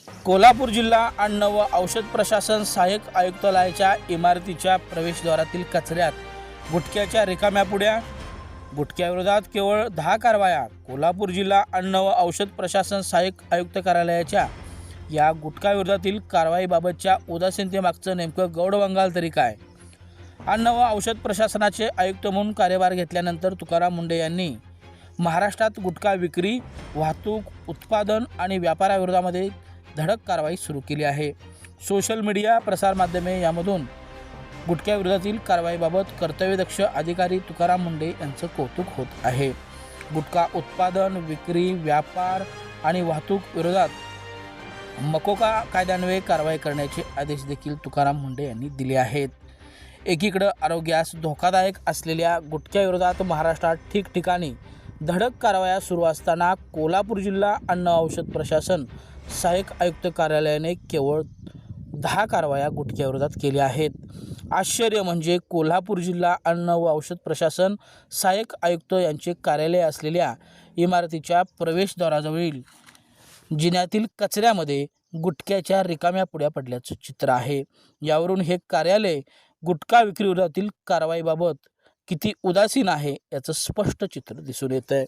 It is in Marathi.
कोल्हापूर जिल्हा अन्न व औषध प्रशासन सहाय्यक आयुक्तालयाच्या इमारतीच्या प्रवेशद्वारातील कचऱ्यात गुटख्याच्या रिकाम्या पुड्या. गुटख्याविरोधात केवळ 10 कारवाया. कोल्हापूर जिल्हा अन्न व औषध प्रशासन सहाय्यक आयुक्त कार्यालयाच्या या गुटखाविरोधातील कारवाईबाबतच्या उदासीनतेमागचं नेमकं गौडबंगाल तरी काय? अन्न व औषध प्रशासनाचे आयुक्त म्हणून कार्यभार घेतल्यानंतर तुकाराम मुंढे यांनी महाराष्ट्रात गुटखा विक्री, वाहतूक, उत्पादन आणि व्यापाराविरोधामध्ये धडक कारवाई सुरू केली आहे. सोशल मीडिया, प्रसारमाध्यमे यामधून गुटख्याविरोधातील कारवाईबाबत कर्तव्यदक्ष अधिकारी तुकाराम मुंढे यांचं कौतुक होत आहे. गुटखा उत्पादन, विक्री, व्यापार आणि वाहतूक विरोधात मकोका कायद्यान्वये कारवाई करण्याचे आदेश देखील तुकाराम मुंढे यांनी दिले आहेत. एकीकडे आरोग्यास धोकादायक असलेल्या गुटख्याविरोधात महाराष्ट्रात ठिकठिकाणी धडक कारवाया सुरू असताना कोल्हापूर जिल्हा अन्न औषध प्रशासन सहाय्यक आयुक्त कार्यालयाने केवळ 10 कारवाया गुटख्याविरोधात केल्या आहेत. आश्चर्य म्हणजे कोल्हापूर जिल्हा अन्न व औषध प्रशासन सहाय्यक आयुक्त यांचे कार्यालय असलेल्या इमारतीच्या प्रवेशद्वाराजवळील जिन्यातील कचऱ्यामध्ये गुटख्याच्या रिकाम्या पुड्या पडल्याचं चित्र आहे. यावरून हे कार्यालय गुटखा विक्रीविरोधातील कारवाईबाबत किती उदासीन आहे याचं स्पष्ट चित्र दिसून येतं आहे.